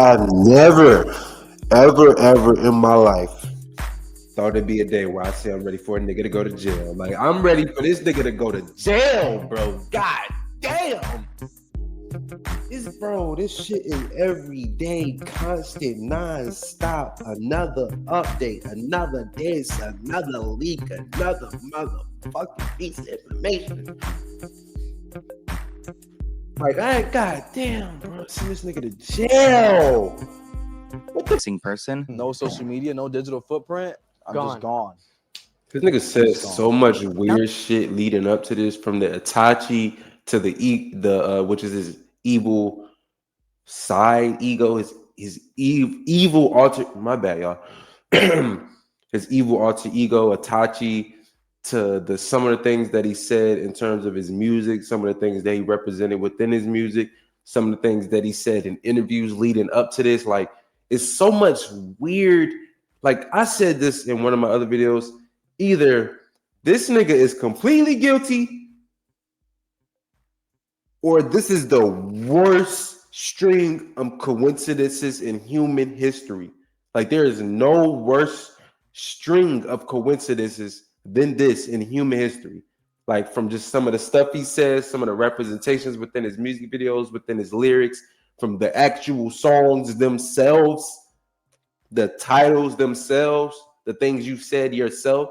I've never, ever in my life thought it'd be a day where I say I'm ready for a nigga to go to jail. Like, I'm ready for this nigga to go to jail, bro. God damn. This shit is every day, constant, non-stop. Another update, another this, another leak, another motherfucking piece of information. Like, god damn, bro. Send this nigga to jail. Missing person. No social media, no digital footprint. I'm just gone. This nigga said so much weird shit leading up to this, from the Itachi to the which is his evil side ego, his evil alter. My bad, y'all. His evil alter ego Itachi, to some of the things that he said in terms of his music, some of the things that he represented within his music, some of the things that he said in interviews leading up to this. Like, it's so much weird. Like, I said this in one of my other videos. Either this nigga is completely guilty, or this is the worst string of coincidences in human history. Like, there is no worse string of coincidences than this in human history. Like, from just some of the stuff he says, some of the representations within his music videos, within his lyrics, from the actual songs themselves, the titles themselves, the things you said yourself.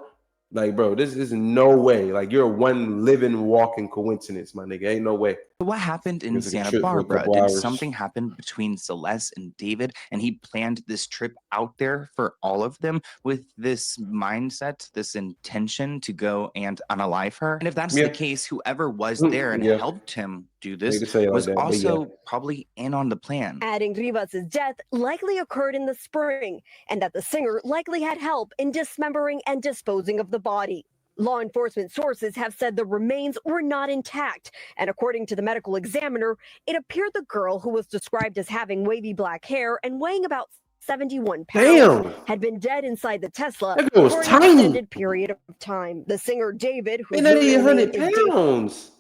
Like, bro, this is no way. Like, you're one living, walking coincidence, my nigga. Ain't no way. What happened in Santa Barbara? Did something happen between Celeste and David, and he planned this trip out there for all of them with this mindset, this intention to go and unalive her? And if that's the case, whoever was there and helped him do this was also probably in on the plan. Adding Rivas' death likely occurred in the spring, and that the singer likely had help in dismembering and disposing of the body. Law enforcement sources have said the remains were not intact, and according to the medical examiner, it appeared the girl, who was described as having wavy black hair and weighing about 71 pounds, had been dead inside the Tesla for an extended period of time. The singer David, who's 800 pounds.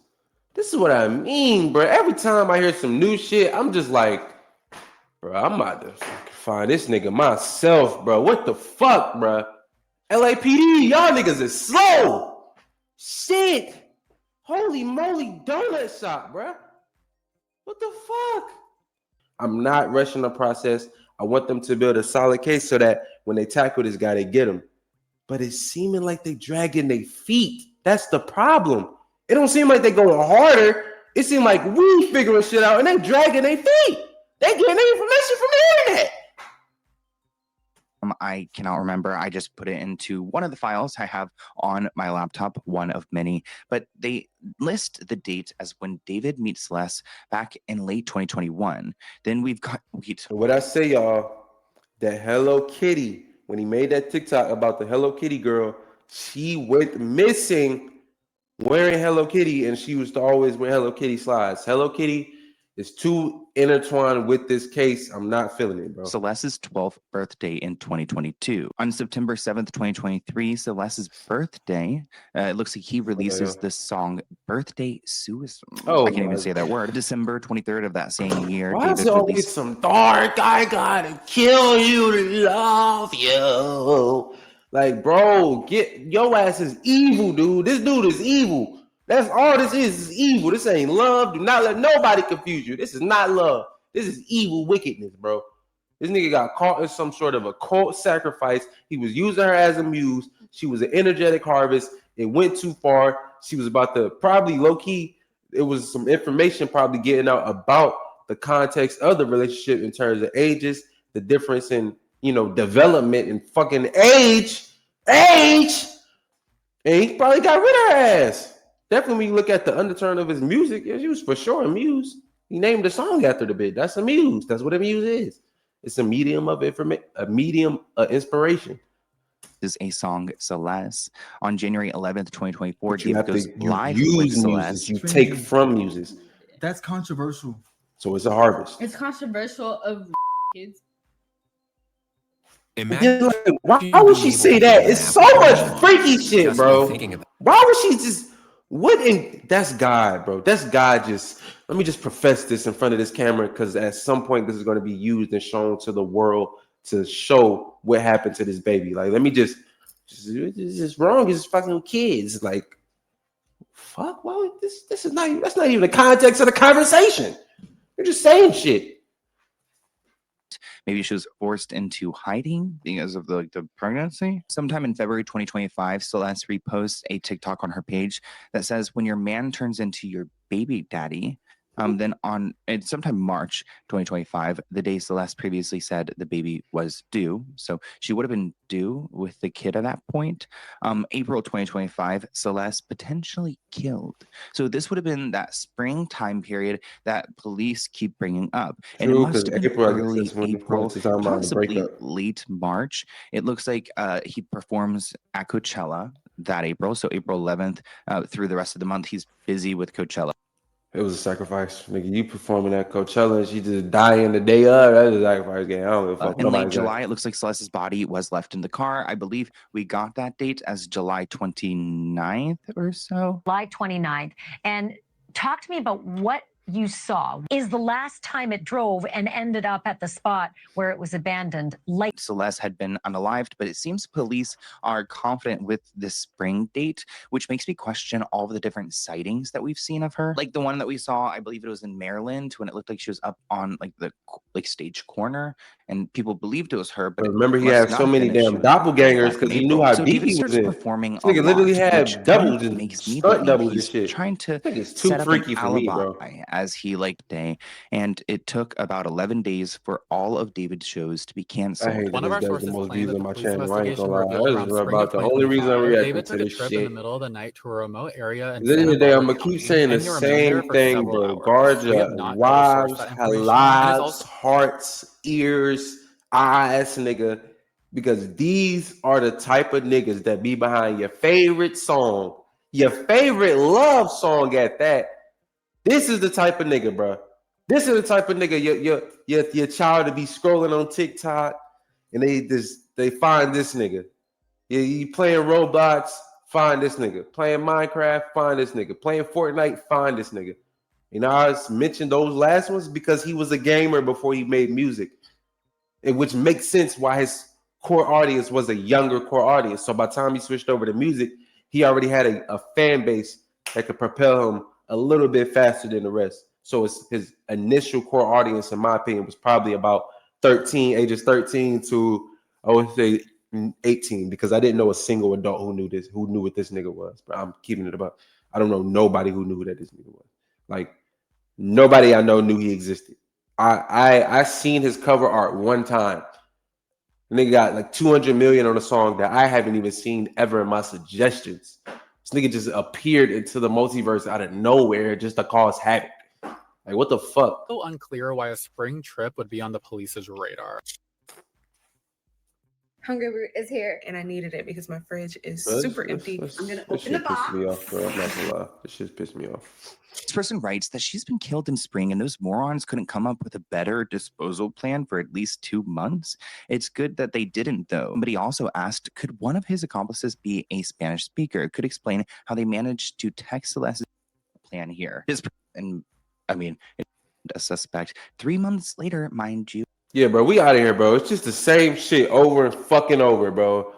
This is what I mean, bro. Every time I hear some new shit, I'm just like, bro, I'm about to find this nigga myself, bro. What the fuck, bro? LAPD, y'all niggas is slow. Shit. Holy moly, donut shop, bro. What the fuck? I'm not rushing the process. I want them to build a solid case so that when they tackle this guy, they get him. But it's seeming like they dragging their feet. That's the problem. It don't seem like they going harder. It seems like we figuring shit out and they dragging their feet. They getting their information from the internet. I cannot remember. I just put it into one of the files I have on my laptop, one of many. But they list the date as when David meets Celeste back in late 2021. Then we've got... What I say, y'all, that Hello Kitty, when he made that TikTok about the Hello Kitty girl, she went missing wearing Hello Kitty, and she used to always wear Hello Kitty slides. Hello Kitty is too intertwined with this case. I'm not feeling it, bro. Celeste's 12th birthday in 2022. On September 7th, 2023, Celeste's birthday, it looks like he releases the song Birthday Suicide. I can't even say that word. December 23rd of that same year. Why is it always some dark, I gotta kill you to love you? Like, bro, get your ass is evil, dude. This dude is evil. That's all this is evil. This ain't love. Do not let nobody confuse you. This is not love. This is evil wickedness, bro. This nigga got caught in some sort of a cult sacrifice. He was using her as a muse. She was an energetic harvest. It went too far. She was about to probably low-key, it was some information probably getting out about the context of the relationship in terms of ages, the difference in, development and fucking age. And he probably got rid of her ass. Definitely, when you look at the undertone of his music, she was for sure a muse. He named the song after the bitch. That's a muse. That's what a muse is. It's a medium of information, a medium of inspiration. Is a song Celeste. On January 11th, 2024, David goes live with Celeste. You take from muses. That's controversial. So it's a harvest. It's controversial of kids. Why would she say that? It's so much freaky shit, bro. Why would she just... That's God, bro. That's God. Let me just profess this in front of this camera, because at some point this is going to be used and shown to the world to show what happened to this baby. Like, let me it's just wrong. It's fucking kids. Like, fuck. Well, this is not. That's not even the context of the conversation. You're just saying shit. Maybe she was forced into hiding because of the pregnancy. Sometime in February 2025, Celeste reposts a TikTok on her page that says, "When your man turns into your baby daddy." Then sometime March 2025, the day Celeste previously said the baby was due. So she would have been due with the kid at that point. April 2025, Celeste potentially killed. So this would have been that spring time period that police keep bringing up. And it must have been April, early April, possibly late March. It looks like he performs at Coachella that April. So April 11th through the rest of the month, he's busy with Coachella. It was a sacrifice. Nigga, you performing at Coachella and she just dying the day of. That's a sacrifice game. I don't give a fuck. In late July, it looks like Celeste's body was left in the car. I believe we got that date as July 29th or so. July 29th. And talk to me about what you saw. Is the last time it drove and ended up at the spot where it was abandoned. Celeste had been unalived, but it seems police are confident with this spring date, which makes me question all of the different sightings that we've seen of her. Like the one that we saw, I believe it was in Maryland, when it looked like she was up on like the stage corner, and people believed it was her. But remember, he had so many damn doppelgangers because he knew how deep he was in. Performing. This nigga literally had doubles and stunt doubles and shit. Trying to it's too freaky for me, bro. As he day, and it took about 11 days for all of David's shows to be canceled. One of our sources claimed that the police investigation revealed around spring of 2025, David took a trip in the middle of the night to a remote area. I'm gonna keep saying the same thing, bro. Guard your wives, lives, hearts, ears, eyes, nigga, because these are the type of niggas that be behind your favorite song, your favorite love song at that. This is the type of nigga, bro. This is the type of nigga your child to be scrolling on TikTok and they find this nigga. You playing Roblox, find this nigga. Playing Minecraft, find this nigga. Playing Fortnite, find this nigga. You know, I mentioned those last ones because he was a gamer before he made music, and which makes sense why his core audience was a younger core audience. So by the time he switched over to music, he already had a fan base that could propel him a little bit faster than the rest. So his initial core audience, in my opinion, was probably about ages 13 to, I would say, 18, because I didn't know a single adult who knew what this nigga was. But I'm keeping it about. I don't know nobody who knew who that this nigga was. Like, nobody I know knew he existed. I seen his cover art one time. And they got like 200 million on a song that I haven't even seen ever in my suggestions. This nigga just appeared into the multiverse out of nowhere just to cause havoc. Like, what the fuck? So unclear why a spring trip would be on the police's radar. Hungry Root is here, and I needed it because my fridge is super empty. I'm gonna open the box. Me off, bro. I'm not gonna lie. This shit pissed me off. This person writes that she's been killed in spring and those morons couldn't come up with a better disposal plan for at least 2 months. It's good that they didn't, though. Somebody also asked, could one of his accomplices be a Spanish speaker? It could explain how they managed to text Celeste's plan here. A suspect 3 months later, mind you. Yeah, bro, we out of here, bro. It's just the same shit over and fucking over, bro.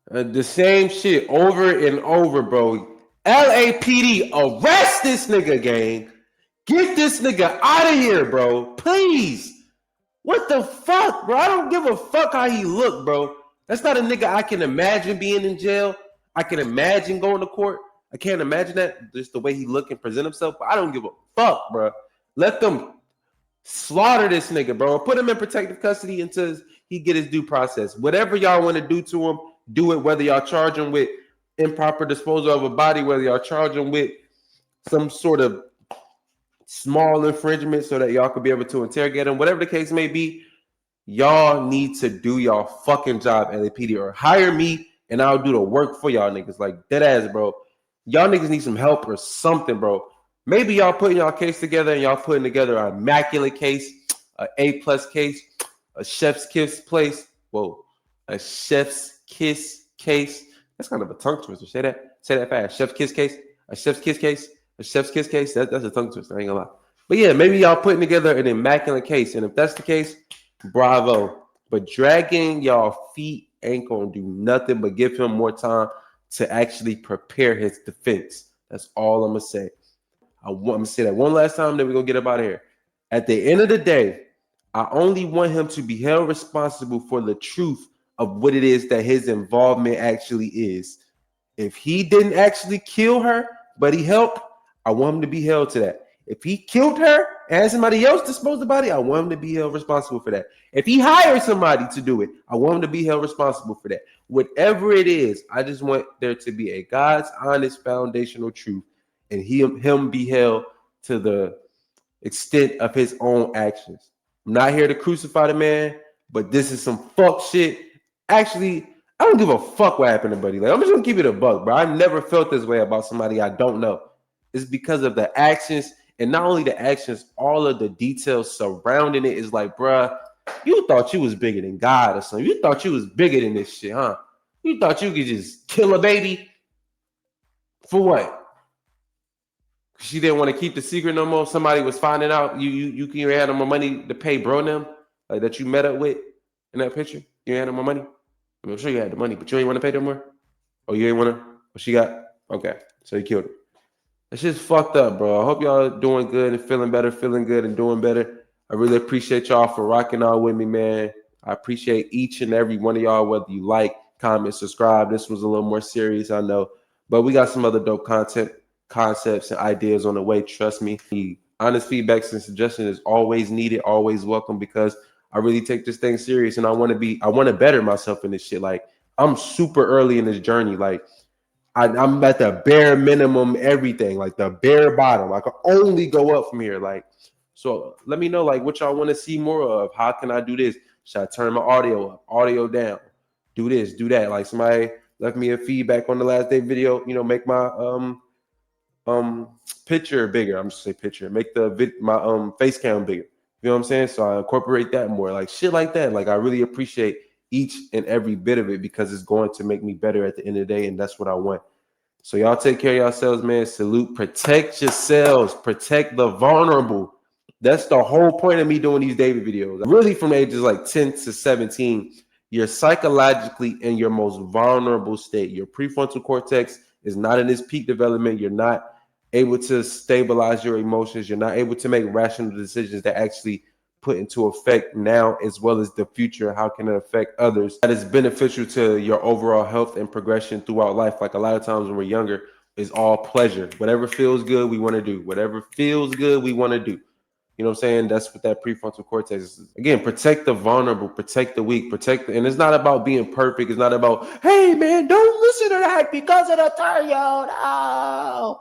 The same shit over and over, bro. LAPD, arrest this nigga, gang. Get this nigga out of here, bro. Please. What the fuck, bro? I don't give a fuck how he look, bro. That's not a nigga I can imagine being in jail. I can imagine going to court. I can't imagine that, just the way he look and present himself. But I don't give a fuck, bro. Let them slaughter this nigga, bro. Put him in protective custody until he get his due process. Whatever y'all want to do to him, do it. Whether y'all charge him with improper disposal of a body, whether y'all charge him with some sort of small infringement so that y'all could be able to interrogate him, whatever the case may be, y'all need to do y'all fucking job, LAPD, or hire me and I'll do the work for y'all niggas. Like, dead ass, bro. Y'all niggas need some help or something, bro. Maybe y'all putting y'all case together and y'all putting together an immaculate case, an A+ case, a chef's kiss place. Whoa, a chef's kiss case. That's kind of a tongue twister. Say that fast. Chef's kiss case. A chef's kiss case. A chef's kiss case. That's a tongue twister. I ain't gonna lie. But yeah, maybe y'all putting together an immaculate case, and if that's the case, bravo. But dragging y'all feet ain't gonna do nothing but give him more time to actually prepare his defense. That's all I'm gonna say. I'm gonna say that one last time, then we're gonna get up out of here. At the end of the day, I only want him to be held responsible for the truth of what it is that his involvement actually is. If he didn't actually kill her, but he helped, I want him to be held to that. If he killed her and had somebody else dispose the body, I want him to be held responsible for that. If he hired somebody to do it, I want him to be held responsible for that. Whatever it is, I just want there to be a God's honest foundational truth, and him be held to the extent of his own actions. I'm not here to crucify the man, but this is some fuck shit. Actually, I don't give a fuck what happened to Buddy. Like, I'm just gonna keep it a buck, bro. I never felt this way about somebody I don't know. It's because of the actions, and not only the actions, all of the details surrounding it is like, bruh, you thought you was bigger than God or something. You thought you was bigger than this shit, huh? You thought you could just kill a baby for what? She didn't want to keep the secret no more. Somebody was finding out you had no more money to pay bro them like that you met up with in that picture. You had no more money. I mean, I'm sure you had the money, but you ain't want to pay them more. Oh, you ain't want to? What she got? Okay, so you killed her. That shit's fucked up, bro. I hope y'all doing good and feeling better, feeling good and doing better. I really appreciate y'all for rocking out with me, man. I appreciate each and every one of y'all, whether you like, comment, subscribe. This was a little more serious, I know, but we got some other dope concepts and ideas on the way. Trust me. The honest feedbacks and suggestions is always needed, always welcome, because I really take this thing serious and I want to better myself in this shit. Like, I'm super early in this journey. Like, I'm at the bare minimum, everything, like the bare bottom. I can only go up from here. Like, so let me know, like, what y'all want to see more of. How can I do this? Should I turn my audio up, audio down? Do this, do that. Like, somebody left me a feedback on the last day video, make my picture bigger. I'm just say picture. Make my face cam bigger. You know what I'm saying? So I incorporate that more, like shit like that. Like, I really appreciate each and every bit of it because it's going to make me better at the end of the day, and that's what I want. So y'all take care of yourselves, man. Salute. Protect yourselves. Protect the vulnerable. That's the whole point of me doing these David videos. Really, from ages like 10 to 17, you're psychologically in your most vulnerable state. Your prefrontal cortex is not in its peak development. You're not able to stabilize your emotions. You're not able to make rational decisions that actually put into effect now as well as the future. How can it affect others? That is beneficial to your overall health and progression throughout life. Like, a lot of times when we're younger, it's all pleasure. Whatever feels good, we want to do. Whatever feels good, we want to do. You know what I'm saying? That's what that prefrontal cortex is. Again, protect the vulnerable, protect the weak, and it's not about being perfect. It's not about, hey man, don't listen to that because of the yo.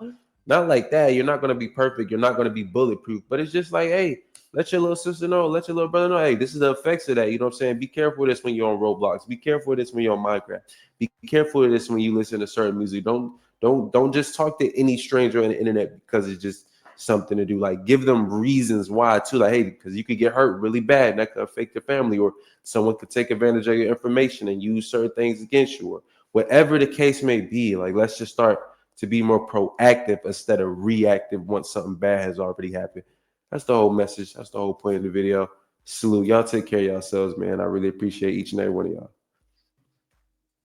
No. Not like that. You're not going to be perfect. You're not going to be bulletproof. But it's just like, hey, let your little sister know, let your little brother know, hey, this is the effects of that. You know what I'm saying? Be careful with this when you're on Roblox. Be careful with this when you're on Minecraft. Be careful with this when you listen to certain music. Don't just talk to any stranger on the internet because it's just something to do. Like, give them reasons why too. Like, hey, because you could get hurt really bad and that could affect your family, or someone could take advantage of your information and use certain things against you, or whatever the case may be. Like, let's just start to be more proactive instead of reactive once something bad has already happened. That's the whole message. That's the whole point of the video. Salute. Y'all take care of yourselves, man. I really appreciate each and every one of y'all.